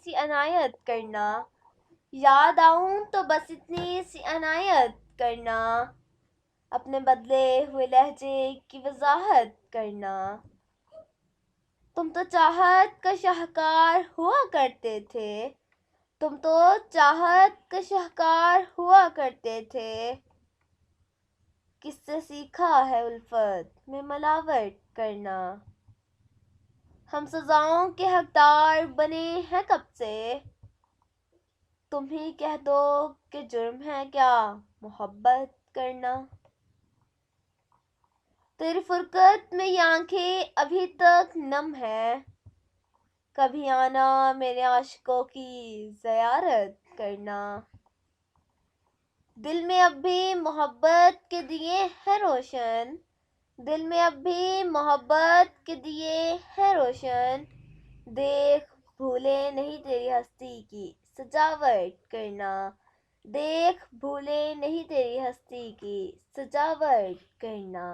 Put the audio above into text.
सी अनायत करना, याद आऊं तो बस इतनी सी अनायत करना, अपने बदले हुए लहजे की वजाहत करना। तुम तो चाहत का शाहकार हुआ करते थे, तुम तो चाहत का शाहकार हुआ करते थे। किससे सीखा है उल्फत में मिलावट करना, हम सजाओं के हकदार बने हैं कब से। तुम ही कह दो कि जुर्म है क्या मोहब्बत करना। तेरी फुरकत में ये आंखें अभी तक नम है, कभी आना मेरे आशिकों की ज़ियारत करना। दिल में अब भी मोहब्बत के दिए हैं रोशन, दिल में अब भी मोहब्बत के दिए हैं रोशन। देख भूले नहीं तेरी हस्ती की सजावट करना, देख भूले नहीं तेरी हस्ती की सजावट करना।